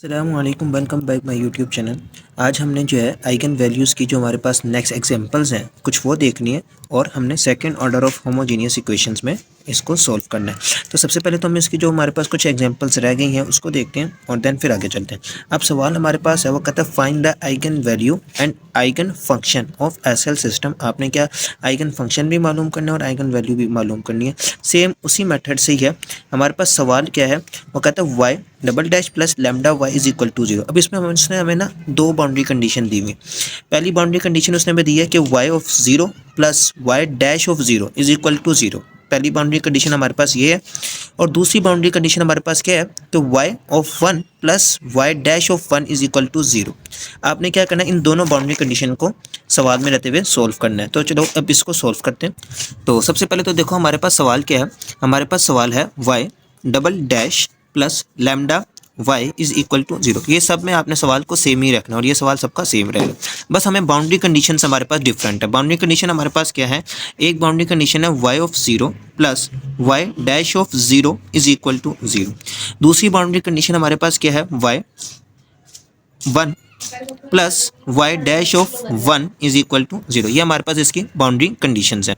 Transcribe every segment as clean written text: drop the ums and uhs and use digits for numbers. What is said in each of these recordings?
अस्सलामुअलैकुम, welcome back my YouTube channel. आज हमने जो है आइगन वैल्यूज़ की जो हमारे पास नेक्स्ट एग्जांपल्स हैं कुछ वो देखनी है और हमने second order of homogeneous equations में इसको सॉल्व करना है। तो सबसे पहले तो हम इसकी जो हमारे पास कुछ एग्जांपल्स रह गई हैं उसको देखते हैं और देन फिर आगे चलते हैं। अब सवाल हमारे पास है, वो कहता है find the eigen value and eigen function of SL system. आपने क्या आइगन फंक्शन भी मालूम करना है और आइगन वैल्यू भी मालूम करनी है। सेम उसी मेथड से ही है। हमारे पास सवाल क्या है, वो कहता है y double dash plus lambda y is equal to zero. अब इसमें उसने हमें ना दो बाउंड्री कंडीशन दी हुई। पहली बाउंड्री कंडीशन उसने हमें दी है कि y of zero plus y dash of zero is equal to zero. पहली बाउंड्री कंडीशन हमारे पास ये है। और दूसरी बाउंड्री कंडीशन हमारे पास क्या है, तो y of one plus y dash of one is equal to zero. आपने क्या करना है, इन दोनों बाउंड्री कंडीशन को सवाल में रहते हुए सोल्व करना है। तो चलो अब इसको सोल्व करते हैं। तो सबसे पहले तो देखो हमारे पास सवाल क्या है। हमारे पास सवाल है y double dash plus lambda y is equal to zero. ये सब में आपने सवाल को सेम ही रखना और ये सवाल सबका सेम रहेगा। बस हमें बाउंड्री कंडीशन हमारे पास डिफरेंट है। बाउंड्री कंडीशन हमारे पास क्या है, एक बाउंड्री कंडीशन है y of zero plus y dash of zero is equal to zero. दूसरी बाउंड्री कंडीशन हमारे पास क्या है, y one plus y dash of one is equal to zero. ये हमारे पास इसकी बाउंड्री कंडीशंस हैं।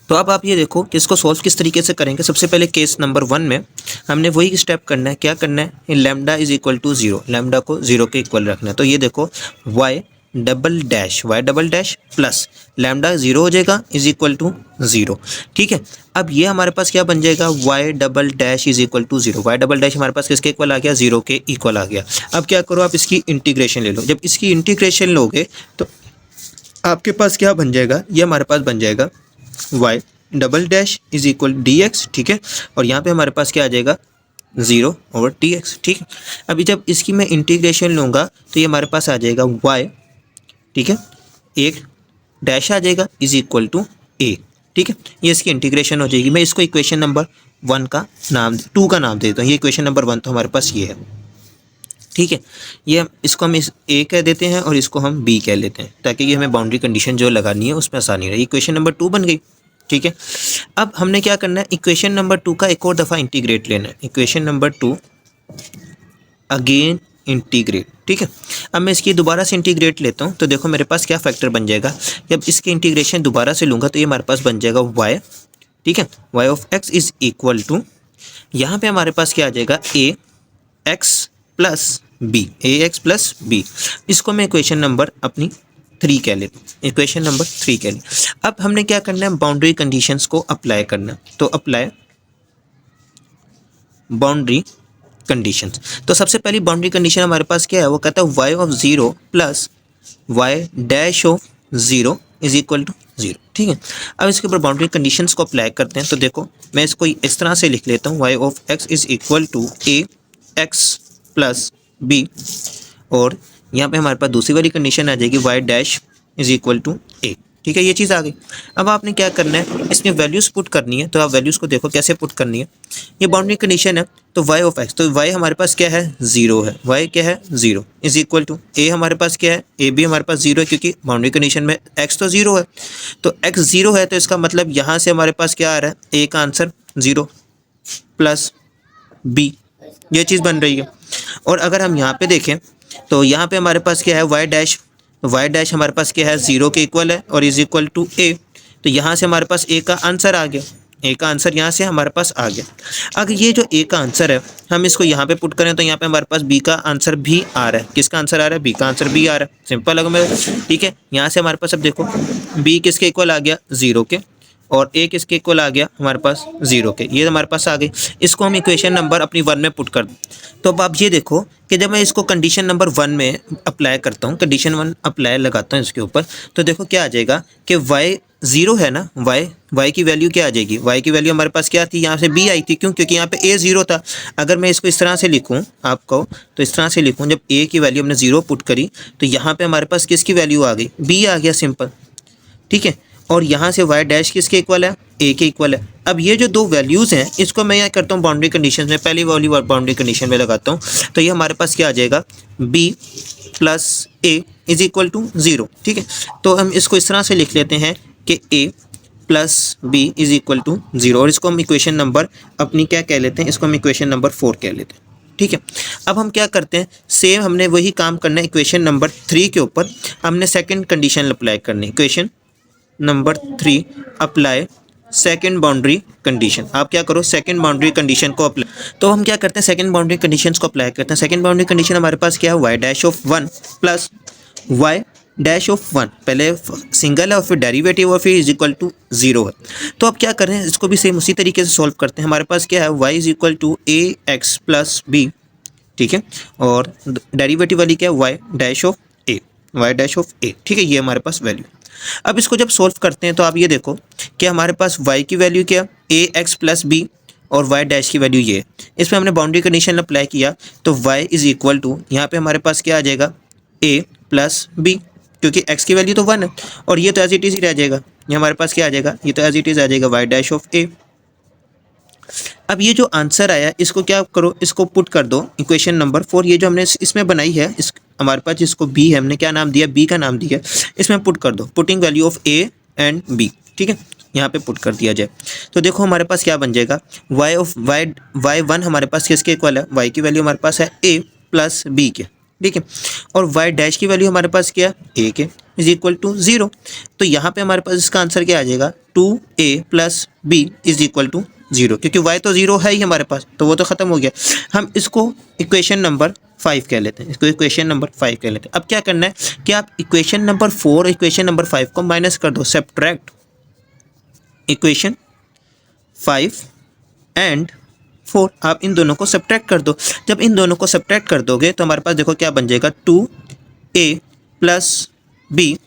तो अब आप ये देखो कि इसको सॉल्व किस तरीके से करेंगे। सबसे पहले केस नंबर 1 में हमने वही स्टेप करना है। क्या करना है, lambda is equal to zero, lambda को जीरो के इक्वल रखना है। तो ये देखो y double dash plus lambda zero हो जाएगा इज इक्वल टू जीरो। ठीक है, अब ये हमारे पास क्या बन जाएगा, y double dash is equal to zero. Y double dash हमारे पास किसके इक्वल आ गया, जीरो के इक्वल आ गया। अब क्या करो, आप इसकी इंटीग्रेशन ले लो। जब इसकी इंटीग्रेशन लोगे तो आपके पास क्या बन जाएगा, ये हमारे पास बन जाएगा y double dash is equal d x. ठीक है, और यहाँ पे हमारे पास क्या आ जाएगा, जीरो ओवर टी एक्स। ठीक है, अभी जब इसकी मैं इंटीग्रेशन लूँगा तो ये हमारे पास आ जाएगा वाई, ठीक है, एक डैश आ जाएगा इज इक्वल टू ए। ठीक है, ये इसकी इंटीग्रेशन हो जाएगी। मैं इसको इक्वेशन नंबर 1 का नाम 2 का नाम देता हूँ। ये इक्वेशन नंबर 1 तो हमारे पास ये है। ठीक है, ये इसको हम इस ए कह देते हैं और इसको हम बी कह लेते हैं ताकि ये हमें बाउंड्री कंडीशन जो लगानी है उसमें आसानी रहे। इक्वेशन नंबर 2 बन गई। ठीक है, अब हमने क्या करना है, इक्वेशन नंबर 2 का एक और दफ़ा इंटीग्रेट लेना है। Equation number 2 again integrate. ठीक है, अब मैं इसकी दोबारा से इंटीग्रेट लेता हूँ। तो देखो मेरे पास क्या फैक्टर बन जाएगा, जब इसकी इंटीग्रेशन दोबारा से लूँगा तो ये हमारे पास बन जाएगा वाई। ठीक है, y of x is equal to, यहाँ पे हमारे पास क्या आ जाएगा, a x plus b, a x plus b. इसको मैं इक्वेशन नंबर अपनी 3 कह लेता हूँ, इक्वेशन नंबर 3 कह ली। अब हमने क्या करना है, बाउंड्री कंडीशंस को अप्लाई करना। तो अप्लाई बाउंड्री कंडीशंस। तो सबसे पहली बाउंड्री कंडीशन हमारे पास क्या है, वो कहता है y of zero plus y dash of zero is equal to zero. ठीक है, अब इसके ऊपर बाउंड्री कंडीशंस को अप्लाई करते हैं। तो देखो मैं इसको इस तरह से लिख लेता हूँ, y of x is equal to A x plus b, और यहाँ पे हमारे पास दूसरी वाली कंडीशन आ जाएगी Y dash is equal to A. ठीक है, ये चीज़ आ गई। अब आपने क्या करना है, इसमें वैल्यूज़ पुट करनी है। तो आप वैल्यूज़ को देखो कैसे पुट करनी है। ये बाउंड्री कंडीशन है, तो वाई ऑफ एक्स, तो वाई हमारे पास क्या है, जीरो है। वाई क्या है, जीरो इज इक्वल टू ए हमारे पास क्या है, ए भी हमारे पास जीरो है क्योंकि बाउंड्री कंडीशन में एक्स तो जीरो है। तो एक्स जीरो है तो इसका मतलब यहाँ से हमारे पास क्या आ रहा है, ए का आंसर जीरो प्लस बी, ये चीज़ बन रही है। और अगर हम यहाँ पे देखें तो यहाँ पे हमारे पास क्या है, वाई डैश हमारे पास क्या है, जीरो के इक्वल है और इज इक्वल टू ए। तो यहाँ से हमारे पास ए का आंसर आ गया, ए का आंसर यहाँ से हमारे पास आ गया। अगर ये जो ए का आंसर है हम इसको यहाँ पे पुट करें तो यहाँ पे हमारे पास बी का आंसर भी आ रहा है। किसका आंसर आ रहा है, बी का आंसर भी आ रहा है। सिंपल लगा मेरे। ठीक है, यहाँ से हमारे पास अब देखो बी किसके इक्वल आ गया, जीरो के, और ए किसके इक्वल आ गया हमारे पास, जीरो के। ये हमारे पास आ गई। इसको हम इक्वेशन नंबर अपनी 1 में पुट कर दें। तो अब आप ये देखो कि जब मैं इसको कंडीशन नंबर 1 में अप्लाई करता हूँ, कंडीशन 1 अप्लाई लगाता हूँ इसके ऊपर, तो देखो क्या आ जाएगा कि वाई जीरो है ना, वाई की वैल्यू क्या आ जाएगी, वाई की वैल्यू हमारे पास क्या थी, यहाँ से बी आई थी। क्यों, क्योंकि यहाँ पे ए जीरो था। अगर मैं इसको इस तरह से लिखूँ आपको, तो इस तरह से लिखूँ, जब ए की वैल्यू हमने जीरो पुट करी तो यहाँ पे हमारे पास किसकी वैल्यू आ गई, बी आ गया, सिंपल। ठीक है, और यहाँ से वाई डैश किसके इक्वल है, ए के इक्वल है। अब ये जो दो वैल्यूज़ हैं इसको मैं यहाँ करता हूँ बाउंड्री कंडीशन में, पहली वाली बाउंड्री कंडीशन में लगाता हूँ। तो ये हमारे पास क्या आ जाएगा, b plus a is equal to zero. ठीक है, तो हम इसको इस तरह से लिख लेते हैं कि A plus B is equal to zero, और इसको हम इक्वेशन नंबर अपनी क्या कह लेते हैं, इसको हम इक्वेशन नंबर 4 कह लेते हैं। ठीक है। अब हम क्या करते हैं, सेम हमने वही काम करना है इक्वेशन नंबर 3 के ऊपर। हमने सेकंड कंडीशन अप्लाई करनी है। Equation number 3 apply second boundary condition. आप क्या करो, सेकंड बाउंड्री कंडीशन को अप्लाई। तो हम क्या करते हैं, सेकंड बाउंड्री कंडीशंस को अप्लाई करते हैं। सेकंड बाउंड्री कंडीशन हमारे पास क्या है, Y dash of 1 plus y dash of 1, पहले सिंगल है और फिर डेरिवेटिव और फिर इज इक्वल टू 0 है। तो अब क्या कर रहे हैं, इसको भी सेम उसी तरीके से सॉल्व करते हैं। हमारे पास क्या है, y is equal to A x plus B, ठीक है, और डेरिवेटिव वाली क्या है, Y dash of A, Y dash of A, ठीक है, ये हमारे पास वैल्यू। अब इसको जब सॉल्व करते हैं तो आप ये देखो कि हमारे पास y की वैल्यू क्या, ए एक्स प्लस बी, और y डैश की वैल्यू ये। इसमें हमने बाउंड्री कंडीशन अप्लाई किया तो y इज इक्वल टू, यहाँ पे हमारे पास क्या आ जाएगा, a प्लस बी, क्योंकि x की वैल्यू तो 1 है और ये तो एज इट इज ही रह जाएगा। ये हमारे पास क्या आ जाएगा, ये तो एज इट इज आ जाएगा y डैश ऑफ a। अब ये जो आंसर आया इसको क्या करो, इसको पुट कर दो इक्वेशन नंबर 4। ये जो हमने इसमें बनाई है, इस हमारे पास जिसको b है, हमने क्या नाम दिया, b का नाम दिया, इसमें पुट कर दो, putting value of a and b, ठीक है, यहाँ पे पुट कर दिया जाए। तो देखो हमारे पास क्या बन जाएगा, y ऑफ y1 हमारे पास किसके इक्वल है, y की वैल्यू हमारे पास है a प्लस b के, ठीक है, और y डैश की वैल्यू हमारे पास क्या है, a के, इज इक्वल टू 0। तो यहाँ पे हमारे पास इसका आंसर क्या आ जाएगा, 2a plus b is equal to 0, क्योंकि y तो 0 है ही हमारे पास, तो वो तो ख़त्म हो गया। हम इसको इक्वेशन नंबर 5 कह लेते हैं, इसको इक्वेशन नंबर 5 कह लेते हैं। अब क्या करना है कि आप इक्वेशन नंबर 4 इक्वेशन नंबर 5 को माइनस कर दो, सब्ट्रैक्ट इक्वेशन 5 एंड 4, आप इन दोनों को सब्ट्रैक्ट कर दो। जब इन दोनों को सब्ट्रैक्ट कर दोगे तो हमारे पास देखो क्या बन जाएगा, 2a plus B,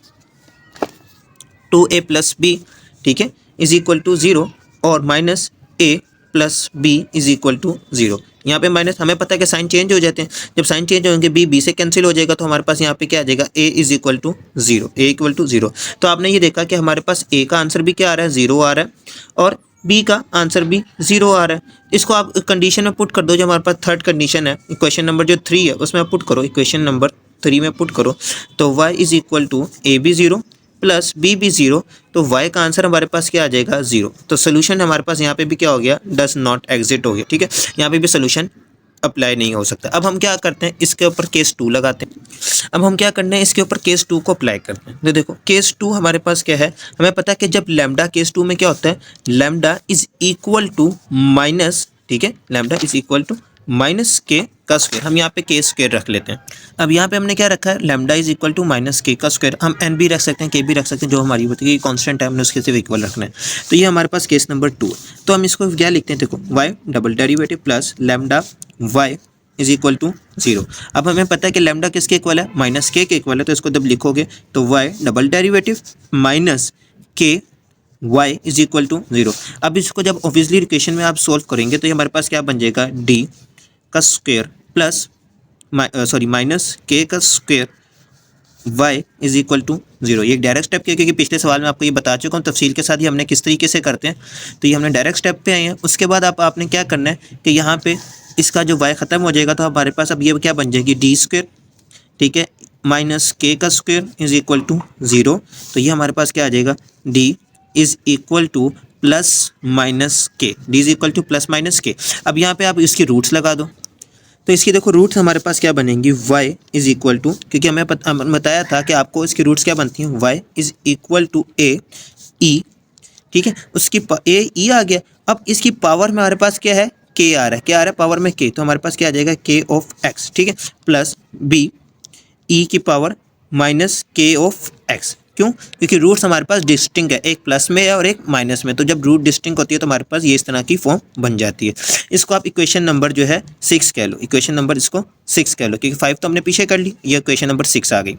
2a plus B, ठीक है, इज इक्वल टू 0, और minus a plus B is equal to 0। यहाँ पे माइनस, हमें पता है कि साइन चेंज हो जाते हैं, जब साइन चेंज होंगे b से कैंसिल हो जाएगा, तो हमारे पास यहाँ पे क्या आ जाएगा, a is equal to 0, a equal to 0। तो आपने ये देखा कि हमारे पास a का आंसर भी क्या आ रहा है, 0 आ रहा है, और b का आंसर भी 0 आ रहा है। इसको आप कंडीशन में पुट कर दो, जो हमारे पास थर्ड कंडीशन है, इक्वेशन नंबर जो 3 है उसमें आप पुट करो, इक्वेशन नंबर 3 में पुट करो, तो y is equal to a b 0 plus b भी 0, तो y का आंसर हमारे पास क्या आ जाएगा, 0। तो सोल्यूशन हमारे पास यहाँ पे भी क्या हो गया, डज नॉट एग्जिट हो गया, ठीक है, यहाँ पे भी सोल्यूशन अप्लाई नहीं हो सकता। अब हम क्या करते हैं, इसके ऊपर केस 2 लगाते हैं। अब हम क्या करना है, इसके ऊपर केस 2 को अप्लाई करते हैं। तो देखो केस 2 हमारे पास क्या है, हमें पता है कि जब लैम्डा, केस 2 में क्या होता है, lambda is equal to minus, ठीक है, lambda is equal to minus k का स्क्वायर, हम यहाँ पे के स्क्वायर रख लेते हैं। अब यहाँ पे हमने क्या रखा है, lambda is equal to minus k का स्क्वायर, हम एन भी रख सकते हैं, के भी रख सकते हैं, जो हमारी होती है कांस्टेंट है, हमने उसके सिर्फ इक्वल रखना है। तो ये हमारे पास केस नंबर 2 है। तो हम इसको क्या लिखते हैं, देखो y double derivative plus lambda y is equal to 0। अब हमें पता है कि लैम्डा किसके इक्वल है, माइनस के इक्वल है, तो इसको जब लिखोगे तो वाई डबल डेरिवेटिव माइनस के y इज इक्वल टू 0। अब इसको जब ऑब्वियसली इक्वेशन में आप सोल्व करेंगे तो ये हमारे पास क्या बन जाएगा, d का स्क्वायर प्लस माइनस के का square y is equal to 0। ये डायरेक्ट स्टेप किया, क्योंकि पिछले सवाल में आपको ये बता चुका हूँ तफसील के साथ ही हमने किस तरीके से करते हैं। तो ये हमने डायरेक्ट स्टेप पे आए हैं। उसके बाद आपने क्या करना है कि यहाँ पे इसका जो y ख़त्म हो जाएगा, तो हमारे पास अब ये क्या बन जाएगी, डी स्क्वायर, ठीक है, माइनस के का स्क्वायर इज इक्वल टू 0। तो ये हमारे पास क्या आ जाएगा, d is equal to plus minus K, D is equal to plus minus K. अब यहाँ पे आप इसकी रूट्स लगा दो, तो इसकी देखो रूट्स हमारे पास क्या बनेंगी, y इज इक्वल टू, क्योंकि हमें बताया था कि आपको इसकी रूट्स क्या बनती हैं, y इज इक्वल टू ए ई, ठीक है, उसकी ए ई आ गया। अब इसकी पावर में हमारे पास क्या है, k आ रहा है, क्या आ रहा है पावर में k, तो हमारे पास क्या आ जाएगा, k ऑफ x, ठीक है, प्लस b ई की power minus k of x। क्यों, क्योंकि रूट्स हमारे पास डिस्टिंक्ट है, एक प्लस में है और एक माइनस में, तो जब रूट डिस्टिंक्ट होती है तो हमारे पास ये इस तरह की फॉर्म बन जाती है। इसको आप इक्वेशन नंबर जो है 6 कह लो, इक्वेशन नंबर इसको 6 कह लो, क्योंकि 5 तो हमने पीछे कर ली, ये इक्वेशन नंबर 6 आ गई।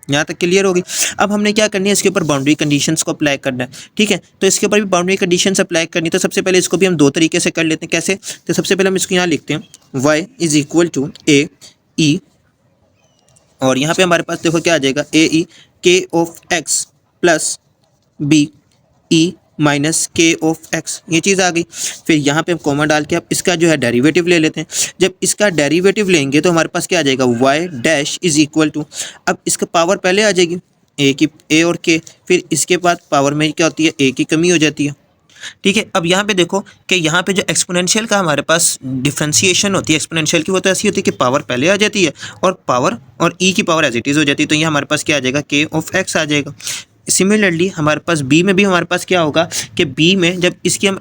यहाँ तक क्लियर होगी। अब हमने क्या करनी है, इसके ऊपर बाउंड्री कंडीशंस को अप्लाई करना है, ठीक है। तो इसके ऊपर भी बाउंड्री कंडीशंस अप्लाई करनी है। तो सबसे पहले इसको भी हम 2 तरीके से कर लेते हैं। कैसे, तो सबसे पहले हम इसको यहाँ लिखते हैं, y इज इक्वल टू ए ई, और यहाँ पे हमारे पास देखो क्या आ जाएगा, a e k of x plus b e minus k of x, ये चीज़ आ गई। फिर यहाँ पे हम कॉमन डाल के अब इसका जो है डेरिवेटिव ले लेते हैं। जब इसका डेरिवेटिव लेंगे तो हमारे पास क्या आ जाएगा, y dash is equal to, अब इसका पावर पहले आ जाएगी ए और के, फिर इसके बाद पावर में क्या होती है, ए की कमी हो जाती है, ठीक है। अब यहाँ पे देखो कि यहाँ पे जो एक्सपोनेंशियल का हमारे पास डिफरेंशिएशन होती है एक्सपोनेंशियल की, वो तो ऐसी होती है कि पावर पहले आ जाती है और पावर और ई की पावर एज इट इज़ हो जाती है। तो ये हमारे पास क्या आ जाएगा, के ऑफ एक्स आ जाएगा। सिमिलरली हमारे पास बी में भी हमारे पास क्या होगा कि बी में जब इसकी हम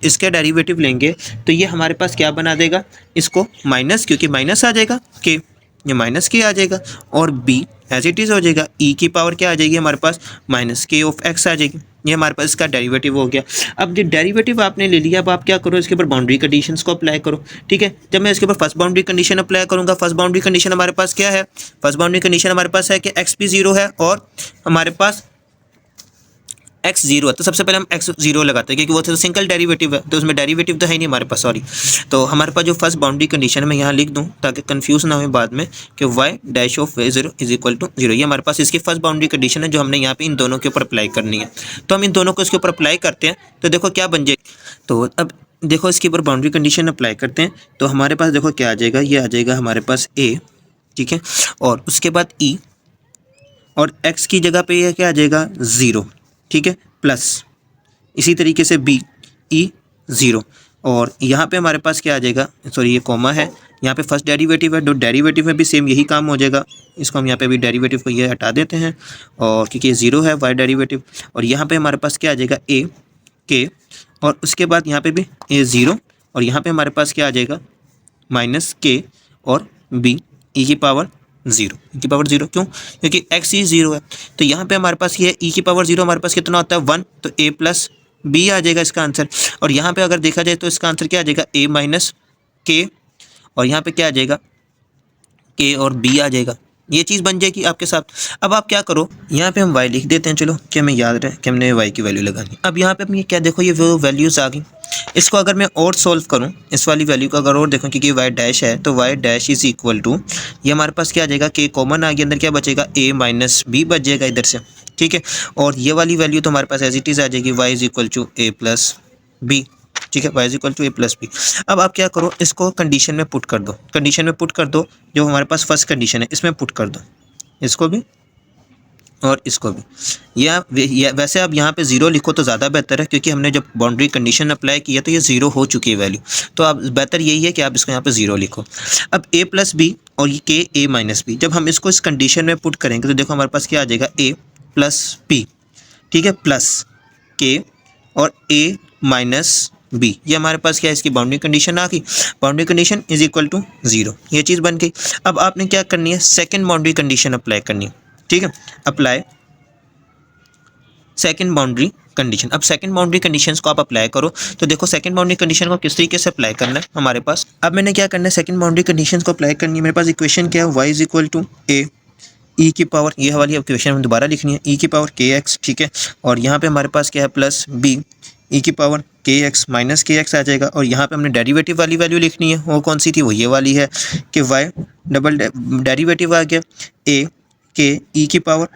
इसका डेरिवेटिव लेंगे तो ये हमारे पास क्या बना देगा, इसको माइनस, क्योंकि माइनस आ जाएगा के, ये माइनस के आ जाएगा और बी एज इट इज़ हो जाएगा। ई की पावर क्या आ जाएगी हमारे पास, माइनस के ऑफ एक्स आ जाएगी। ये हमारे पास इसका डेरिवेटिव हो गया। अब जो डेरिवेटिव आपने ले लिया, अब आप क्या करो, इसके ऊपर बाउंड्री कंडीशंस को अप्लाई करो। ठीक है, जब मैं इसके ऊपर फर्स्ट बाउंड्री कंडीशन अप्लाई करूंगा, फर्स्ट बाउंड्री कंडीशन हमारे पास क्या है, फर्स्ट बाउंड्री कंडीशन हमारे पास है कि एक्स भी 0 है और हमारे पास एक्स 0 है। तो सबसे पहले हम एक्स 0 लगाते हैं क्योंकि वो तो सिंगल डेरिवेटिव है, तो उसमें डेरिवेटिव तो है नहीं हमारे पास, सॉरी। तो हमारे पास जो फर्स्ट बाउंड्री कंडीशन है मैं यहाँ लिख दूँ ताकि कंफ्यूज ना हो बाद में कि y dash of zero is equal to 0। ये हमारे पास इसकी फर्स्ट बाउंड्री कंडीशन है जो हमने यहाँ पे इन दोनों के ऊपर अप्लाई करनी है। तो हम इन दोनों को इसके ऊपर अप्लाई करते हैं तो देखो क्या बन जाएगा। तो अब देखो इसके ऊपर बाउंड्री कंडीशन अप्लाई करते हैं तो हमारे पास देखो क्या आ जाएगा, ये आ जाएगा हमारे पास a, ठीक है, और उसके बाद e और x की जगह पे ये क्या आ जाएगा 0, ठीक है, प्लस इसी तरीके से बी ई 0 और यहाँ पे हमारे पास क्या आ जाएगा, सॉरी ये कॉमा है, यहाँ पे फर्स्ट डेरिवेटिव है, दो डेरिवेटिव में भी सेम यही काम हो जाएगा। इसको हम यहाँ पे भी डेरिवेटिव को ये हटा देते हैं और क्योंकि ये 0 है वाई डेरिवेटिव, और यहाँ पे हमारे पास क्या आ जाएगा ए के, और उसके बाद यहाँ पे भी ए 0 और यहाँ पे हमारे पास क्या आ जाएगा माइनस के और बी ई की पावर 0, ई की पावर 0 क्यों, क्योंकि एक्स ही 0 है। तो यहाँ पे हमारे पास ये ई की पावर 0 हमारे पास कितना होता है 1, तो ए प्लस बी आ जाएगा इसका आंसर। और यहाँ पे अगर देखा जाए तो इसका आंसर क्या आ जाएगा ए माइनस के, और यहाँ पे क्या आ जाएगा के और बी आ जाएगा। ये चीज़ बन जाएगी आपके साथ। अब आप क्या करो, यहाँ पे हम y लिख देते हैं, चलो कि हमें याद रहे कि हमने y की वैल्यू लगानी। अब यहाँ पे हम ये क्या देखो, ये वैल्यूज़ आ गई। इसको अगर मैं और सॉल्व करूँ, इस वाली वैल्यू को अगर और देखूँ क्योंकि y डैश है तो y dash is equal to, ये हमारे पास क्या आ जाएगा k कॉमन आ गया, अंदर क्या बचेगा a माइनस बी बच जाएगा इधर से, ठीक है। और ये वाली वैल्यू तो हमारे पास एज इट इज़ आ जाएगी y is equal to a plus B, ठीक है, y is equal to a plus b. अब आप क्या करो, इसको कंडीशन में पुट कर दो, कंडीशन में पुट कर दो, जो हमारे पास फर्स्ट कंडीशन है इसमें पुट कर दो, इसको भी और इसको भी। या वैसे आप यहाँ पे 0 लिखो तो ज़्यादा बेहतर है क्योंकि हमने जब बाउंड्री कंडीशन अप्लाई किया तो ये 0 हो चुकी है वैल्यू, तो आप बेहतर यही है कि आप इसको यहाँ पे 0 लिखो। अब a प्लस बी और ये के ए माइनस बी, जब हम इसको इस कंडीशन में पुट करेंगे तो देखो हमारे पास क्या आ जाएगा a प्लस बी, ठीक है, प्लस के और a माइनस बी, ये हमारे पास क्या है, इसकी बाउंड्री कंडीशन आ गई। Boundary condition is equal to 0, ये चीज़ बन गई। अब आपने क्या करनी है, सेकंड बाउंड्री कंडीशन अप्लाई करनी है, ठीक है, अप्लाई सेकंड बाउंड्री कंडीशन। अब सेकंड बाउंड्री कंडीशंस को आप अप्लाई करो तो देखो सेकंड बाउंड्री कंडीशन को किस तरीके से अप्लाई करना है हमारे पास। अब मैंने क्या करना है, सेकंड बाउंड्री कंडीशंस को अप्लाई करनी है। मेरे पास इक्वेशन क्या है, y इज इक्वल टू ए ई की पावर, ये वाली इक्वेशन में दोबारा लिखनी है, ई की पावर के एक्स, ठीक है, और यहाँ पे हमारे पास क्या है प्लस बी ई की पावर के एक्स माइनस के एक्स आ जाएगा। और यहाँ पे हमने डेरिवेटिव वाली वैल्यू लिखनी है, वो कौन सी थी, वो ये वाली है कि y डबल डेरिवेटिव आ गया ए के ई की पावर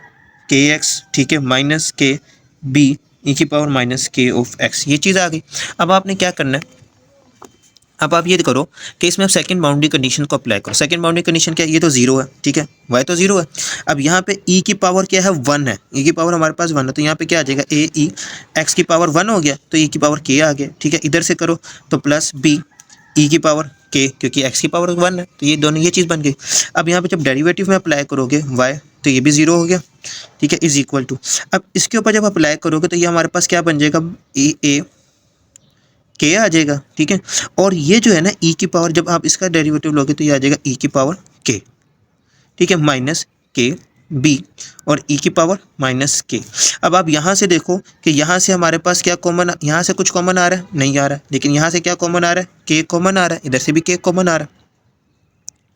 के एक्स, ठीक है, माइनस के बी ई की power minus k of x, ये चीज़ आ गई। अब आपने क्या करना है, अब आप ये करो कि इसमें आप सेकंड बाउंड्री कंडीशन को अप्लाई करो। सेकंड बाउंड्री कंडीशन क्या है, ये तो 0 है, ठीक है, y तो 0 है। अब यहाँ पे e की पावर क्या है 1 है, e की पावर हमारे पास 1 है, तो यहाँ पे क्या आ जाएगा a e x की पावर 1 हो गया तो e की पावर k आ गया, ठीक है। इधर से करो तो प्लस b e की पावर k, क्योंकि x की पावर 1 है, तो ये दोनों ये चीज़ बन गई। अब यहाँ पे जब डेरिवेटिव में अप्लाई करोगे y तो ये भी 0 हो गया, ठीक है, इज इक्वल टू। अब इसके ऊपर जब अप्लाई करोगे तो ये हमारे पास क्या बन जाएगा, ए के आ जाएगा, ठीक है। और ये जो है ना ई की पावर, जब आप इसका डेरिवेटिव लोगे तो ये आ जाएगा ई की पावर के, ठीक है, माइनस के बी और ई की पावर माइनस के। अब आप यहाँ से देखो कि यहाँ से हमारे पास क्या कॉमन, यहाँ से कुछ कॉमन आ रहा है, नहीं आ रहा है, लेकिन यहाँ से क्या कॉमन आ रहा है, के कॉमन आ रहा है, इधर से भी के कॉमन आ रहा है,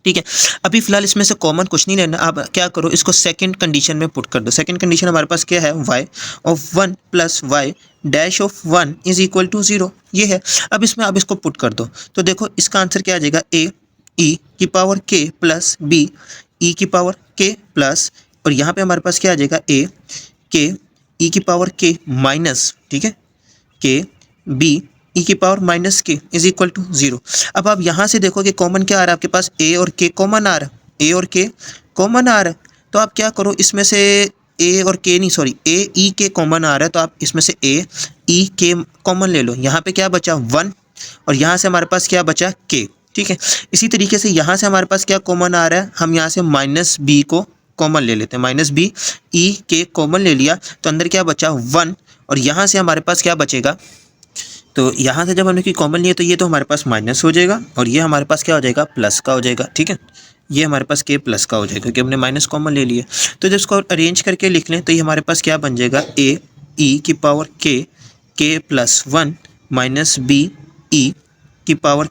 ठीक है। अभी फिलहाल इसमें से कॉमन कुछ नहीं लेना। आप क्या करो, इसको सेकंड कंडीशन में पुट कर दो। सेकंड कंडीशन हमारे पास क्या है, y of 1 plus y dash of 1 is equal to 0, ये है। अब इसमें आप इसको पुट कर दो तो देखो इसका आंसर क्या आ जाएगा, a e की power k plus b e की पावर k प्लस, और यहाँ पे हमारे पास क्या आ जाएगा a k e की पावर k माइनस, ठीक है, k b ई की पावर माइनस के इज इक्वल टू 0। अब आप यहाँ से देखो कि कॉमन क्या आ रहा है आपके पास, ए और के कॉमन आ रहा है, ए और के कॉमन आ रहा है। तो आप क्या करो, इसमें से ए और के नहीं, सॉरी, ए ई के कॉमन आ रहा है, तो आप इसमें से ए ई के कॉमन ले लो। यहाँ पे क्या बचा 1 और यहाँ से हमारे पास क्या बचा के, ठीक है। इसी तरीके से यहाँ से हमारे पास क्या कॉमन आ रहा है, हम यहाँ से माइनस बी को कॉमन ले लेते हैं, माइनस बी ई के कॉमन ले लिया तो अंदर क्या बचा 1 और यहाँ से हमारे पास क्या बचेगा, तो यहाँ से जब हमने कोई कॉमन लिया तो ये तो हमारे पास माइनस हो जाएगा और ये हमारे पास क्या हो जाएगा प्लस का हो जाएगा, ठीक है। ये हमारे पास के प्लस का हो जाएगा क्योंकि हमने माइनस कॉमन ले लिया। तो जब इसको अरेंज करके लिख लें तो ये हमारे पास क्या बन जाएगा, ए ई की पावर के प्लस 1 माइनस बी ई की पावर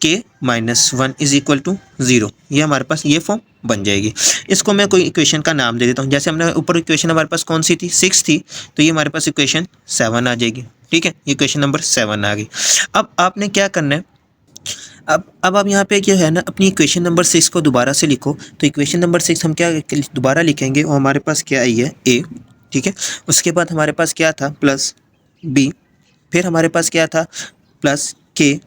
के माइनस 1 इज इक्वल टू 0। ये हमारे पास ये फॉर्म बन जाएगी। इसको मैं कोई इक्वेशन का नाम दे देता हूँ। जैसे हमने ऊपर इक्वेशन हमारे पास कौन सी थी, 6 थी, तो ये हमारे पास इक्वेशन 7 आ जाएगी, ठीक है। ये इक्वेशन नंबर 7 आ गई। अब आपने क्या करना है, अब आप यहाँ पे क्या है ना, अपनी इक्वेशन नंबर 6 को दोबारा से लिखो। तो इक्वेशन नंबर 6 हम क्या दोबारा लिखेंगे, वो हमारे पास क्या आई है ए, ठीक है। उसके बाद हमारे पास क्या था प्लस बी, फिर हमारे पास क्या था प्लस के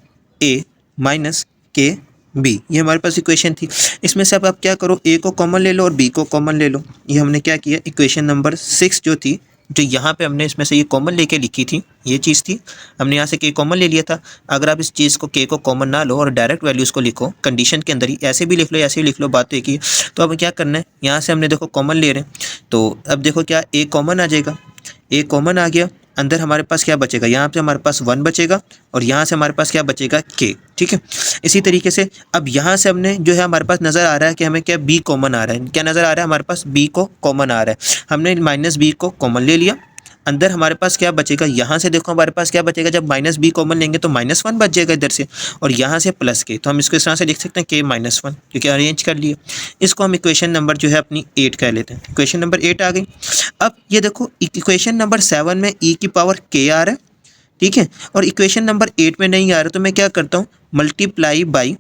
ए माइनस के बी। ये हमारे पास इक्वेशन थी। इसमें से अब आप क्या करो, ए को कॉमन ले लो और बी को कॉमन ले लो। ये हमने क्या किया, इक्वेशन नंबर 6 जो थी, जो यहाँ पे हमने इसमें से ये कॉमन लेके लिखी थी, ये चीज़ थी, हमने यहाँ से के कॉमन ले लिया था। अगर आप इस चीज़ को के को कॉमन ना लो और डायरेक्ट वैल्यूज़ को लिखो कंडीशन के अंदर ही, ऐसे भी लिख लो ऐसे भी लिख लो, बात एक ही। तो अब क्या करना है, यहाँ से हमने देखो कॉमन ले रहे हैं, तो अब देखो क्या ए कॉमन आ जाएगा, ए कॉमन आ गया, अंदर हमारे पास क्या बचेगा, यहाँ पे हमारे पास 1 बचेगा और यहाँ से हमारे पास क्या बचेगा के, ठीक है। इसी तरीके से अब यहाँ से हमने जो है हमारे पास नज़र आ रहा है कि हमें क्या बी कॉमन आ रहा है, क्या नज़र आ रहा है हमारे पास बी को कॉमन आ रहा है। हमने माइनस बी को कॉमन ले लिया, अंदर हमारे पास क्या बचेगा, यहाँ से देखो हमारे पास क्या बचेगा, जब माइनस बी कॉमन लेंगे तो -1 बच जाएगा इधर से और यहाँ से प्लस के, तो हम इसको इस तरह से लिख सकते हैं के -1, क्योंकि अरेंज कर लिए। इसको हम इक्वेशन नंबर जो है अपनी 8 कह लेते हैं। इक्वेशन नंबर 8 आ गई। अब ये देखो इक्वेशन नंबर 7 में ई की पावर के आ रहा है, ठीक है, और इक्वेशन नंबर 8 में नहीं आ रहा, तो मैं क्या करता हूँ, मल्टीप्लाई बाई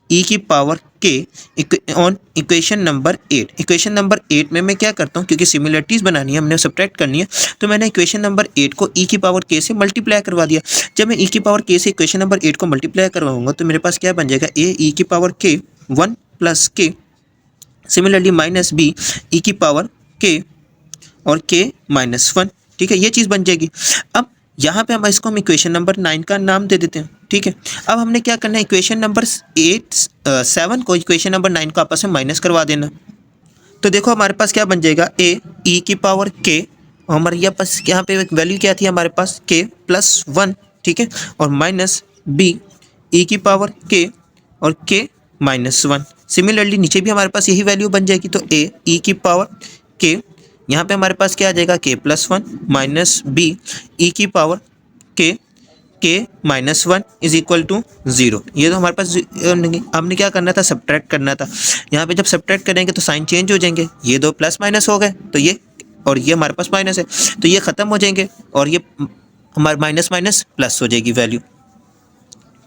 ई की पावर के on equation number 8। Equation number 8 में मैं क्या करता हूँ, क्योंकि सिमिलरिटीज़ बनानी है, हमने सब्ट्रैक्ट करनी है, तो मैंने इक्वेशन नंबर 8 को ई की पावर के से मल्टीप्लाई करवा दिया। जब मैं ई की पावर के से इक्वेशन नंबर 8 को मल्टीप्लाई करवाऊंगा तो मेरे पास क्या बन जाएगा, ए ई की पावर के 1 प्लस के, सिमिलरली माइनस बी ई की पावर के और के -1, ठीक है, ये चीज़ बन जाएगी। अब यहाँ पे हम इसको हम इक्वेशन नंबर 9 का नाम दे देते हैं, ठीक है। अब हमने क्या करना है, इक्वेशन नंबर 7 को इक्वेशन नंबर 9 को आपस में माइनस करवा देना। तो देखो हमारे पास क्या बन जाएगा, ए ई की पावर के, हमारे यहाँ पे वैल्यू क्या थी हमारे पास के +1, ठीक है, और माइनस बी ई की पावर के और के -1। सिमिलरली नीचे भी हमारे पास यही वैल्यू बन जाएगी, तो ए ई की पावर के, यहाँ पे हमारे पास क्या आ जाएगा के+1 माइनस बी ई की पावर के -1 इज इक्वल टू 0। ये तो हमारे पास हमने क्या करना था, सब्ट्रैक्ट करना था। यहाँ पे जब सब्ट्रैक्ट करेंगे तो साइन चेंज हो जाएंगे, ये दो प्लस माइनस हो गए, तो ये और ये हमारे पास माइनस है, तो ये ख़त्म हो जाएंगे और ये हमारे माइनस माइनस प्लस हो जाएगी वैल्यू।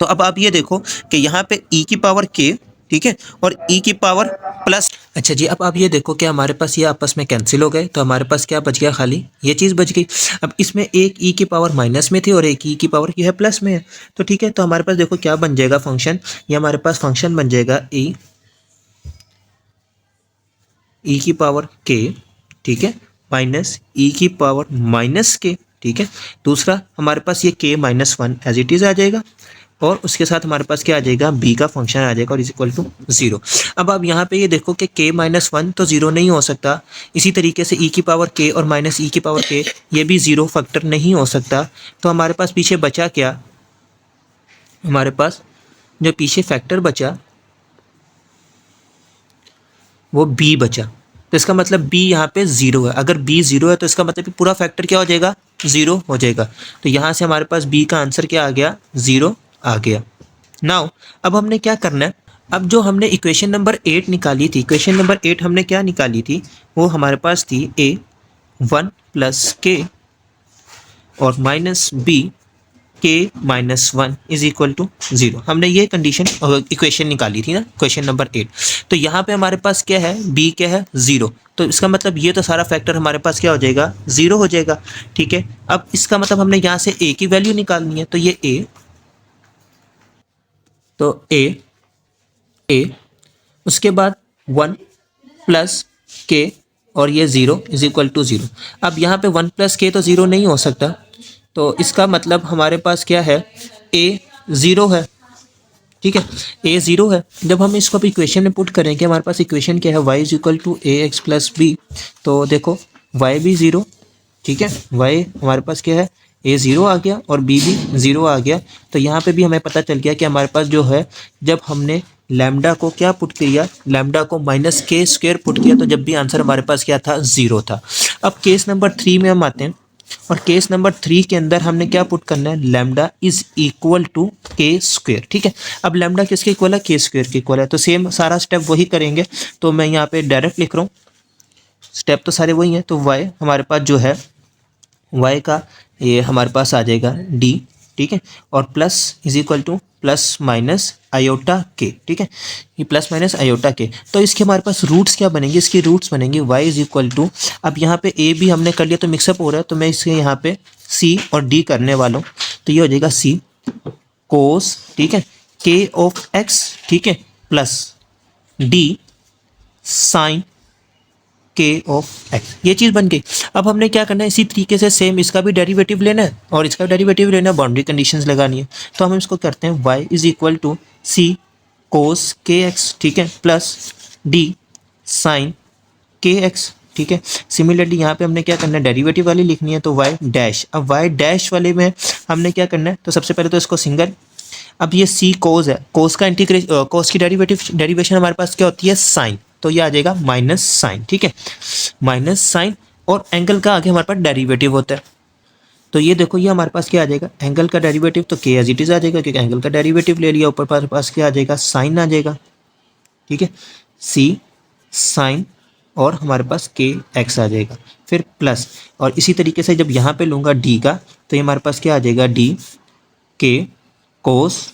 तो अब आप ये देखो कि यहाँ पे ई की पावर के, ठीक है, और ई की पावर प्लस, अच्छा जी, अब आप ये देखो कि हमारे पास ये आपस में कैंसिल हो गए, तो हमारे पास क्या बच गया, खाली ये चीज़ बच गई। अब इसमें एक ई की पावर माइनस में थी और एक ई की पावर ये है प्लस में है, तो ठीक है, तो हमारे पास देखो क्या बन जाएगा फंक्शन, ये हमारे पास फंक्शन बन जाएगा ई की पावर के, ठीक है, माइनस ई की पावर माइनस के, ठीक है। दूसरा हमारे पास ये के -1 एज इट इज़ आ जाएगा और उसके साथ हमारे पास क्या आ जाएगा, बी का फंक्शन आ जाएगा और इज इक्वल टू 0। अब आप यहाँ पे ये देखो कि के -1 तो 0 नहीं हो सकता, इसी तरीके से ई की पावर के और माइनस ई की पावर के ये भी 0 फैक्टर नहीं हो सकता। तो हमारे पास पीछे बचा क्या, हमारे पास जो पीछे फैक्टर बचा वो बी बचा, तो इसका मतलब बी यहाँ पे 0 है। अगर बी 0 है तो इसका मतलब पूरा फैक्टर क्या हो जाएगा, 0 हो जाएगा। तो यहाँ से हमारे पास बी का आंसर क्या आ गया, 0 आ गया। नाउ अब हमने क्या करना है, अब जो हमने इक्वेशन नंबर 8 निकाली थी, इक्वेशन नंबर 8 हमने क्या निकाली थी, वो हमारे पास थी ए 1 प्लस के और माइनस बी के -1 इज इक्वल टू 0। हमने ये कंडीशन इक्वेशन निकाली थी ना, क्वेश्चन नंबर 8। तो यहाँ पे हमारे पास क्या है, बी क्या है 0, तो इसका मतलब ये तो सारा फैक्टर हमारे पास क्या हो जाएगा, 0 हो जाएगा, ठीक है। अब इसका मतलब हमने यहाँ से ए की वैल्यू निकालनी है, तो ये ए, तो ए उसके बाद 1 प्लस के और ये 0 इज इक्वल टू 0। अब यहाँ पे 1 प्लस के तो 0 नहीं हो सकता, तो इसका मतलब हमारे पास क्या है, a 0 है, ठीक है, a 0 है। जब हम इसको अब इक्वेशन में पुट करेंगे, हमारे पास इक्वेशन क्या है, y is equal to A x plus b. तो देखो y भी 0, ठीक है, y हमारे पास क्या है, a 0 आ गया और b भी 0 आ गया। तो यहाँ पे भी हमें पता चल गया कि हमारे पास जो है, जब हमने लैम्डा को क्या पुट किया, लैम्डा को माइनस के स्क्वायर पुट किया, तो जब भी आंसर हमारे पास क्या था, 0 था। अब केस नंबर 3 में हम आते हैं, और केस नंबर 3 के अंदर हमने क्या पुट करना है, लैम्डा इज इक्वल टू के स्क्वायर, ठीक है। अब लैम्डा किसके इक्वल है, के स्क्वायर के इक्वल है, तो सेम सारा स्टेप वही करेंगे। तो मैं यहाँ पे डायरेक्ट लिख रहा हूँ, स्टेप तो सारे वही हैं। तो y हमारे पास जो है, y का ये हमारे पास आ जाएगा d, ठीक है, और plus is equal to plus minus iota के, ठीक है, ये प्लस माइनस आयोटा के। तो इसके हमारे पास रूट्स क्या बनेंगे, इसकी रूट्स बनेंगे y इज इक्वल टू, अब यहाँ पे a भी हमने कर लिया तो मिक्सअप हो रहा है, तो मैं इसके यहाँ पे c और d करने वाला हूँ। तो ये हो जाएगा c कोस, ठीक है, k ऑफ x, ठीक है, प्लस d साइन के ऑफ एक्स, ये चीज़ बन गई। अब हमने क्या करना है, इसी तरीके से सेम इसका भी डेरिवेटिव लेना है और इसका डेरिवेटिव लेना है, बाउंड्री कंडीशंस लगानी है। तो हम इसको करते हैं y इज इक्वल टू सी कोस के एक्स, ठीक है, plus D sign k x, ठीक है। सिमिलरली यहाँ पे हमने क्या करना है, डेरिवेटिव वाली लिखनी है, तो y डैश। अब y डैश वाले में हमने क्या करना है, तो सबसे पहले तो इसको सिंगल, अब ये सी कोस है, कोस का इंटीग्रेशन, कोस की डेरिवेशन हमारे पास क्या होती है, साइन, तो ये आ जाएगा माइनस साइन, ठीक है, माइनस साइन। और एंगल का आगे हमारे पास डेरिवेटिव होता है, तो ये देखो ये हमारे पास क्या आ जाएगा, एंगल का डेरिवेटिव, तो के एज इट इज आ जाएगा क्योंकि एंगल का डेरिवेटिव ले लिया, ऊपर हमारे पास क्या आ जाएगा, साइन आ जाएगा, ठीक है, सी साइन और हमारे पास के एक्स आ जाएगा, फिर प्लस, और इसी तरीके से जब यहाँ पे लूँगा डी का, तो ये हमारे पास क्या आ जाएगा, डी के कोस,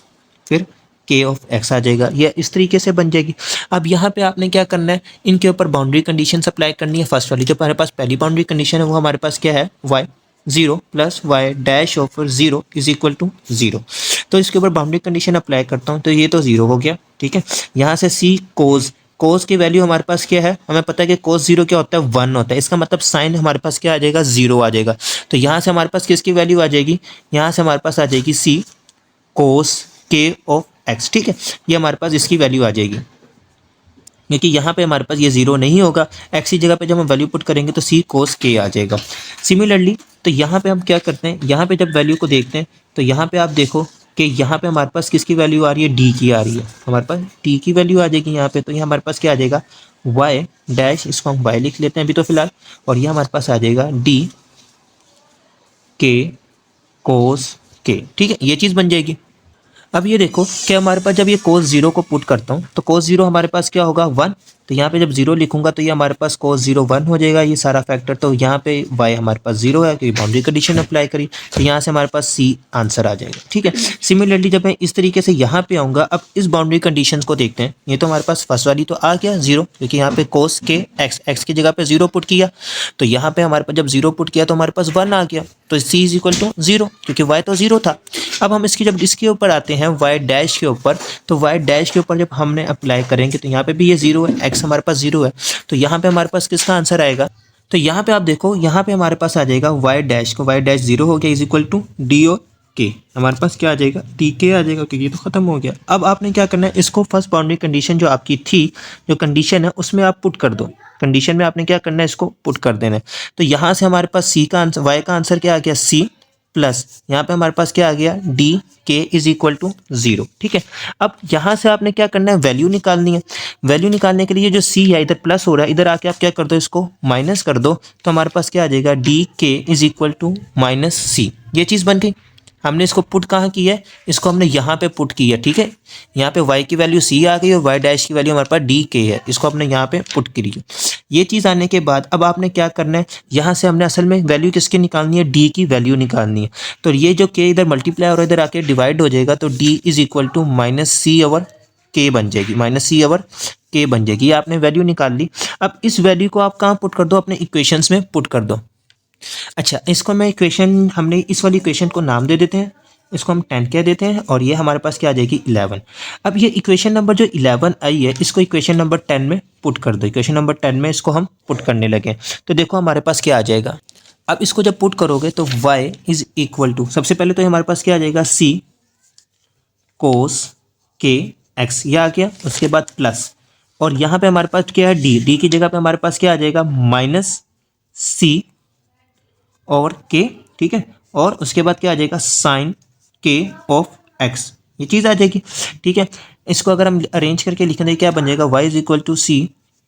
फिर के ऑफ एक्स आ जाएगा, ये इस तरीके से बन जाएगी। अब यहाँ पे आपने क्या करना है, इनके ऊपर बाउंड्री कंडीशन अप्लाई करनी है। फर्स्ट वाली जो हमारे पास पहली बाउंड्री कंडीशन है वो हमारे पास क्या है, y 0 plus y dash of 0 is equal to 0। तो इसके ऊपर बाउंड्री कंडीशन अप्लाई करता हूँ, तो ये तो 0 हो गया, ठीक है। यहाँ से सी कोस, कोस की वैल्यू हमारे पास क्या है, हमें पता है कि कोस 0 क्या होता है, 1 होता है, इसका मतलब साइन हमारे पास क्या आ जाएगा, 0 आ जाएगा। तो यहाँ से हमारे पास किसकी वैल्यू आ जाएगी, यहाँ से हमारे पास आ जाएगी सी कोस के ऑफ एक्स, ठीक है, ये हमारे पास इसकी वैल्यू आ जाएगी, क्योंकि यहाँ पे हमारे पास ये 0 नहीं होगा, एक्स की जगह पे जब हम वैल्यू पुट करेंगे तो सी कोस के आ जाएगा। सिमिलरली तो यहाँ पे हम क्या करते हैं, यहाँ पे जब वैल्यू को देखते हैं तो यहाँ पे आप देखो कि यहाँ पे हमारे पास किसकी वैल्यू आ रही है, डी की आ रही है, हमारे पास टी की वैल्यू आ जाएगी यहाँ पे। तो ये हमारे पास क्या आ जाएगा, वाई डैश, इसको हम वाई लिख लेते हैं अभी तो फिलहाल, और ये हमारे पास आ जाएगा डी के कोस के, ठीक है, ये चीज़ बन जाएगी। अब ये देखो कि हमारे पास जब ये कोस 0 को पुट करता हूँ तो कोस 0 हमारे पास क्या होगा, 1। तो यहाँ पे जब 0 लिखूंगा तो ये हमारे पास कोस 0 1 हो जाएगा, ये सारा फैक्टर। तो यहाँ पे y हमारे पास 0 है क्योंकि बाउंड्री कंडीशन अप्लाई करी, तो यहाँ से हमारे पास c आंसर आ जाएगा, ठीक है। सिमिलरली जब मैं इस तरीके से यहाँ पे आऊँगा, अब इस बाउंड्री कंडीशन को देखते हैं। ये तो हमारे पास फर्स्ट वाली तो आ गया 0, क्योंकि यहाँ पे कोस के एक्स की जगह पे 0 पुट किया, तो यहाँ पे हमारे पास जब 0 पुट किया तो हमारे पास 1 आ गया, तो c इज इक्वल टू 0 क्योंकि y तो 0 था। अब हम इसकी जब इसके ऊपर आते हैं y डैश के ऊपर, तो y डैश के ऊपर जब हमने अप्लाई करेंगे तो यहाँ पे भी ये 0 है, x हमारे पास 0 है, तो यहाँ पे हमारे पास किसका आंसर आएगा, तो यहाँ पे आप देखो यहाँ पे हमारे पास आ जाएगा y डैश को, y डैश 0 हो गया is equal to d o k, हमारे पास क्या आ जाएगा, टी के आ जाएगा क्योंकि ये तो खत्म हो गया। अब आपने क्या करना है, इसको फर्स्ट बाउंड्री कंडीशन जो आपकी थी, जो कंडीशन है उसमें आप पुट कर दो, कंडीशन में आपने क्या करना है, इसको पुट कर देना है। तो यहाँ से हमारे पास सी का आंसर, वाई का आंसर क्या आ गया, सी, प्लस यहाँ पे हमारे पास क्या आ गया, डी के इज इक्वल टू 0, ठीक है। अब यहाँ से आपने क्या करना है, वैल्यू निकालनी है। वैल्यू निकालने के लिए जो सी है इधर प्लस हो रहा है, इधर आके आप क्या कर दो, इसको माइनस कर दो, तो हमारे पास क्या आ जाएगा, डी के इज इक्वल टू माइनस सी, ये चीज़ बन गई। हमने इसको पुट कहाँ की है, इसको हमने यहाँ पे पुट की है, ठीक है। यहाँ पे y की वैल्यू c आ गई और y डैश की वैल्यू हमारे पास डी के है, इसको हमने यहाँ पे पुट करी है। ये चीज़ आने के बाद अब आपने क्या करना है, यहाँ से हमने असल में वैल्यू किसकी निकालनी है, d की वैल्यू निकालनी है। तो ये जो k इधर मल्टीप्लाई और इधर आके डिवाइड हो जाएगा, तो d is equal to minus c over k बन जाएगी, माइनस सी ओवर के बन जाएगी। ये आपने वैल्यू निकाल ली। अब इस वैल्यू को आप कहाँ पुट कर दो, अपने इक्वेशंस में पुट कर दो। अच्छा, इसको मैं इक्वेशन, हमने इस वाली इक्वेशन को नाम दे देते हैं, इसको हम 10 कह देते हैं और ये हमारे पास क्या आ जाएगी 11। अब ये इक्वेशन नंबर जो 11 आई है इसको इक्वेशन नंबर 10 में पुट कर दो। इक्वेशन नंबर 10 में इसको हम पुट करने लगे तो देखो हमारे पास क्या आ जाएगा। अब इसको जब पुट करोगे तो y इज इक्वल टू, सबसे पहले तो हमारे पास क्या आ जाएगा c कोस के एक्स, यह आ गया। उसके बाद प्लस, और यहाँ पे हमारे पास क्या है d की जगह पे हमारे पास क्या आ जाएगा माइनस c और k, ठीक है। और उसके बाद क्या आ जाएगा साइन k ऑफ x, ये चीज़ आ जाएगी, ठीक है। इसको अगर हम अरेंज करके लिखें तो क्या बन जाएगा y इज इक्वल टू सी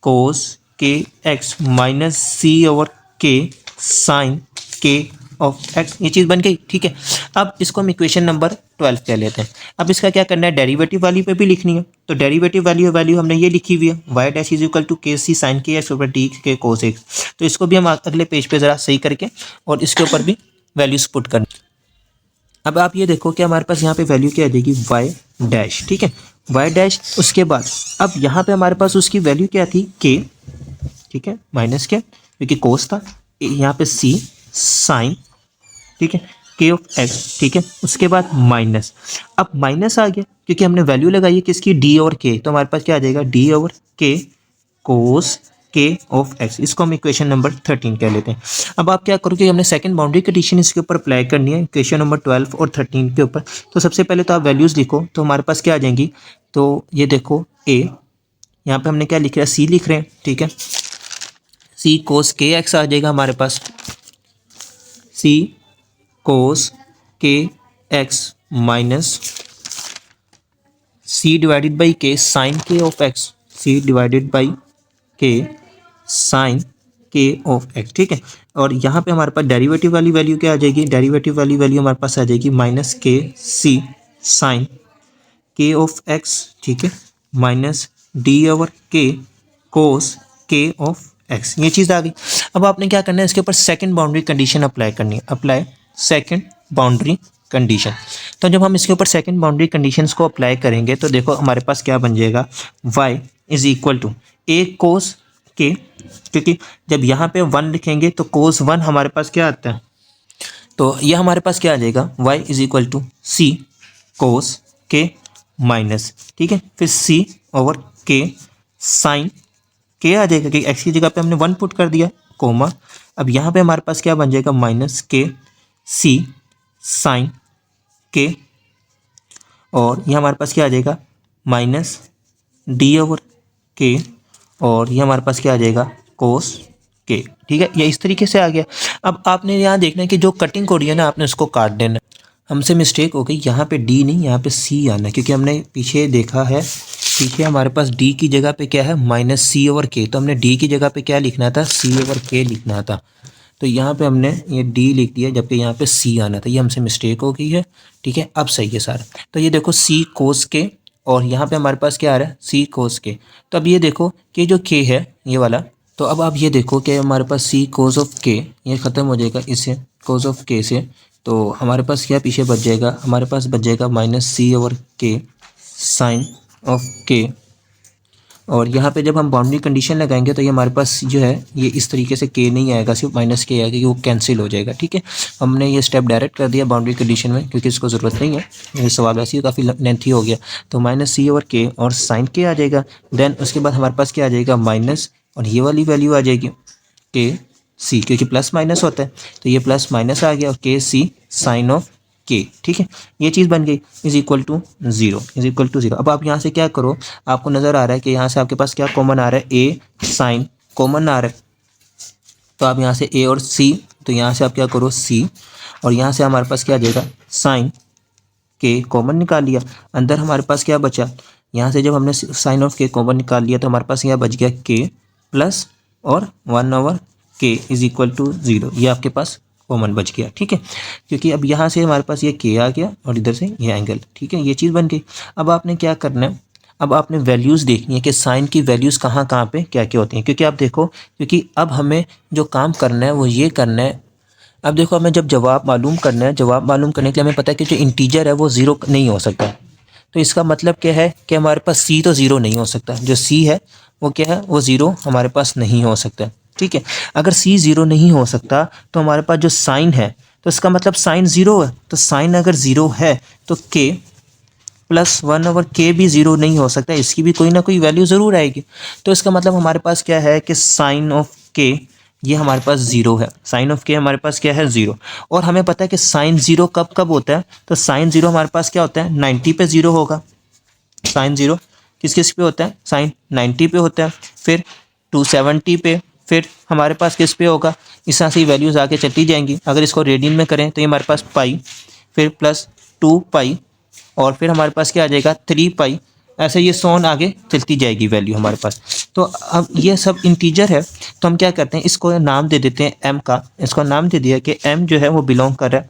कोस के एक्स माइनस सी ओवर के साइन के ऑफ एक्स, ये चीज़ बन गई, ठीक है। अब इसको हम इक्वेशन नंबर 12 कह लेते हैं। अब इसका क्या करना है, डेरिवेटिव वाली पे भी लिखनी है। तो डेरिवेटिव वैल्यू हमने ये लिखी हुई है y dash is equal to k c sine k x over d k cos x. तो इसको भी हम अगले पेज पे ज़रा सही करके और इसके ऊपर भी वैल्यूज पुट करनी। अब आप ये देखो कि हमारे पास यहाँ पे वैल्यू क्या आ जाएगी y डैश, ठीक है, y डैश। उसके बाद अब यहाँ पे हमारे पास उसकी वैल्यू क्या थी k, ठीक है, माइनस क्या क्योंकि कोस था, यहाँ पे c साइन, ठीक है, k ऑफ x, ठीक है। उसके बाद माइनस, अब माइनस आ गया क्योंकि हमने वैल्यू लगाई है किसकी d और k, तो हमारे पास क्या आ जाएगा d over k cos k of x। इसको हम इक्वेशन नंबर 13 कह लेते हैं। अब आप क्या करोगे, हमने सेकंड बाउंड्री कंडीशन इसके ऊपर अप्लाई करनी है इक्वेशन नंबर 12 और 13 के ऊपर। तो सबसे पहले तो आप वैल्यूज़ लिखो, तो हमारे पास क्या आ जाएंगी, तो ये देखो a, यहाँ पे हमने क्या लिख रहा है c लिख रहे हैं, ठीक है, c कोस के एक्स आ जाएगा हमारे पास, c कोस के x minus c divided by के साइन के of x, c divided by के साइन के ऑफ एक्स, ठीक है। और यहाँ पे हमारे पास डेरिवेटिव वाली वैल्यू क्या आ जाएगी, डेरिवेटिव वाली वैल्यू हमारे पास आ जाएगी माइनस के सी साइन के ऑफ एक्स, ठीक है, माइनस डी ओवर के कोस के ऑफ एक्स, ये चीज़ आ गई। अब आपने क्या करना है, इसके ऊपर सेकंड बाउंड्री कंडीशन अप्लाई करनी है, अप्लाई सेकंड बाउंड्री कंडीशन। तो जब हम इसके ऊपर सेकंड बाउंड्री कंडीशंस को अप्लाई करेंगे तो देखो हमारे पास क्या बन जाएगा, y इज इक्वल टू ए कोस के, क्योंकि जब यहाँ पे 1 लिखेंगे तो कोस 1 हमारे पास क्या आता है, तो ये हमारे पास क्या आ जाएगा y इज इक्वल टू सी कोस के माइनस, ठीक है, फिर c ओवर के साइन के आ जाएगा कि x की जगह पे हमने 1 पुट कर दिया, कोमा। अब यहाँ पे हमारे पास क्या बन जाएगा माइनस के सी साइन के, और ये हमारे पास क्या आ जाएगा माइनस डी ओवर के, और ये हमारे पास क्या आ जाएगा कोस के, ठीक है। ये इस तरीके से आ गया। अब आपने यहाँ देखना है कि जो कटिंग हो रही है ना, आपने उसको काट देना। हमसे मिस्टेक हो गई, यहाँ पे डी नहीं यहाँ पे सी आना है, क्योंकि हमने पीछे देखा है, पीछे हमारे पास डी की जगह पे क्या है माइनस सी ओवर के, तो हमने डी की जगह पे क्या लिखना था, सी ओवर के लिखना था। तो यहाँ पे हमने ये डी लिख दिया जबकि यहाँ पे सी आना था, ये हमसे मिस्टेक हो गई है, ठीक है। अब सही है सारा। तो ये देखो सी कोस के, और यहाँ पे हमारे पास क्या आ रहा है सी कोस के। तो अब ये देखो कि जो के है ये वाला, तो अब आप ये देखो कि हमारे पास सी कोस ऑफ के ये ख़त्म हो जाएगा इससे, कोस ऑफ के से, तो हमारे पास क्या पीछे बच जाएगा, हमारे पास बच जाएगा माइनस सी ओवर के साइन ऑफ के। और यहाँ पे जब हम बाउंड्री कंडीशन लगाएंगे तो ये हमारे पास जो है ये इस तरीके से के नहीं आएगा, सिर्फ माइनस के आएगा, कि वो कैंसिल हो जाएगा, ठीक है। हमने ये स्टेप डायरेक्ट कर दिया बाउंड्री कंडीशन में क्योंकि इसको ज़रूरत नहीं है, ये सवाल वैसे ही काफ़ी लेंथी हो गया। तो माइनस सी ओवर के और साइन के आ जाएगा, देन उसके बाद हमारे पास क्या आ जाएगा माइनस, और ये वाली वैल्यू आ जाएगी के सी, क्योंकि प्लस माइनस होता है, तो ये प्लस माइनस आ गया, और के सी साइन ऑफ के, ठीक है, ये चीज़ बन गई, is equal to zero, is equal to zero. अब आप यहाँ से क्या करो, आपको नज़र आ रहा है कि यहाँ से आपके पास क्या कॉमन आ रहा है, ए साइन कॉमन आ रहा है, तो आप यहाँ से ए और सी, तो यहाँ से आप क्या करो सी, और यहाँ से हमारे पास क्या आ जाएगा साइन के कॉमन निकाल लिया, अंदर हमारे पास क्या बचा, यहाँ से जब हमने साइन ऑफ के कॉमन निकाल लिया तो हमारे पास यहाँ बच गया के प्लस और 1 ओवर के इज इक्वल टू ज़ीरो, ये आपके पास कॉमन बच गया, ठीक है, क्योंकि अब यहाँ से हमारे पास ये के आ गया और इधर से ये एंगल, ठीक है, ये चीज़ बन गई। अब आपने क्या करना है, अब आपने वैल्यूज़ देखनी है कि साइन की वैल्यूज़ कहाँ कहाँ पे क्या क्या होती हैं, क्योंकि आप देखो, क्योंकि अब हमें जो काम करना है वो ये करना है। अब देखो हमें जब जवाब मालूम करना है, जवाब मालूम करने के लिए हमें पता है कि जो इंटीजर है वो ज़ीरो नहीं हो सकता, तो इसका मतलब क्या है कि हमारे पास सी तो ज़ीरो नहीं हो सकता, जो सी है वो क्या है, वो ज़ीरो हमारे पास नहीं हो सकता, ठीक है। अगर सी ज़ीरो नहीं हो सकता तो हमारे पास जो साइन है तो इसका मतलब साइन 0 है, तो साइन अगर 0 है तो k प्लस 1/k भी 0 नहीं हो सकता, इसकी भी कोई ना कोई वैल्यू ज़रूर आएगी। तो इसका मतलब हमारे पास क्या है कि साइन ऑफ k ये हमारे पास 0 है, साइन ऑफ k हमारे पास क्या है 0। और हमें पता है कि साइन 0 कब कब होता है, तो साइन 0 हमारे पास क्या होता है 90 पे 0 होगा। साइन 0 किस किस पे होता है, साइन 90 पे होता है, फिर 270 पे, फिर हमारे पास किस पे होगा, इस तरह से वैल्यूज़ आके चलती जाएंगी। अगर इसको रेडियन में करें तो ये हमारे पास पाई, फिर प्लस 2 पाई, और फिर हमारे पास क्या आ जाएगा 3 पाई, ऐसे ये सोन आगे चलती जाएगी वैल्यू हमारे पास। तो अब ये सब इंटीजर है, तो हम क्या करते हैं इसको नाम दे देते हैं m का। इसको नाम दे दिया कि m जो है वो बिलोंग कर रहा है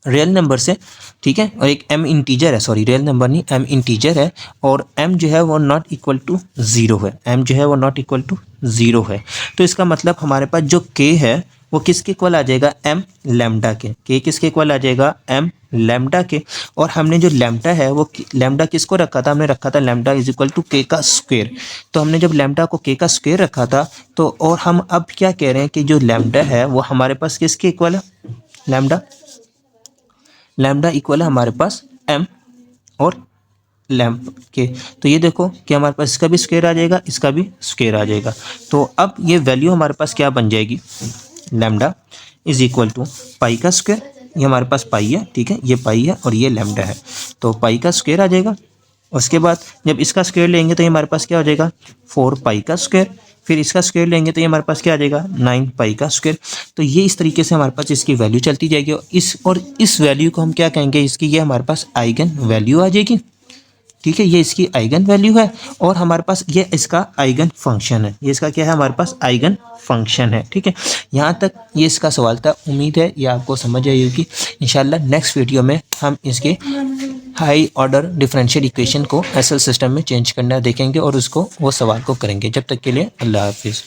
रियल नंबर से, ठीक है। और एक m इंटीजर है, सॉरी रियल नंबर नहीं, m इंटीजर है, और m जो है वो नॉट इक्वल टू 0 है, m जो है वो नॉट इक्वल टू 0 है। तो इसका मतलब हमारे पास जो k है वो किसके इक्वल आ जाएगा, m लैम्डा के। k किसके इक्वल आ जाएगा, m लैम्डा के। और हमने जो लैम्डा है वो लैम्डा किसको रखा था, हमने रखा था lambda is equal to k का स्क्वायर। तो हमने जब लैम्डा को k का स्क्वायर रखा था, तो और हम अब क्या कह रहे हैं कि जो लैम्डा है वो हमारे पास किसके इक्वल है, लैम्डा इक्वल है हमारे पास m और लैम्प के। तो ये देखो कि हमारे पास इसका भी स्क्वायर आ जाएगा, इसका भी स्क्वायर आ जाएगा। तो अब ये वैल्यू हमारे पास क्या बन जाएगी, लैम्डा इज इक्वल टू पाई का स्क्वायर, ये हमारे पास पाई है, ठीक है, ये पाई है और ये लैम्डा है, तो पाई का स्क्वायर आ जाएगा। उसके बाद जब इसका स्क्वायर लेंगे तो ये हमारे पास क्या हो जाएगा 4 पाई का स्क्वायर, फिर इसका स्क्वायर लेंगे तो ये हमारे पास क्या आ जाएगा 9 पाई का स्क्वायर। तो ये इस तरीके से हमारे पास इसकी वैल्यू चलती जाएगी, और इस वैल्यू को हम क्या कहेंगे, इसकी ये हमारे पास आइगन वैल्यू आ जाएगी, ठीक है। ये इसकी आइगन वैल्यू है, और हमारे पास ये इसका आइगन फंक्शन है, ये इसका क्या है हमारे पास आइगन फंक्शन है, ठीक है। यहाँ तक ये इसका सवाल था, उम्मीद है ये आपको समझ आई होगी। इंशाल्लाह नेक्स्ट वीडियो में हम इसके हाई ऑर्डर डिफरेंशियल इक्वेशन को एसएल सिस्टम में चेंज करना देखेंगे और उसको वो सवाल को करेंगे। जब तक के लिए अल्लाह हाफिज़।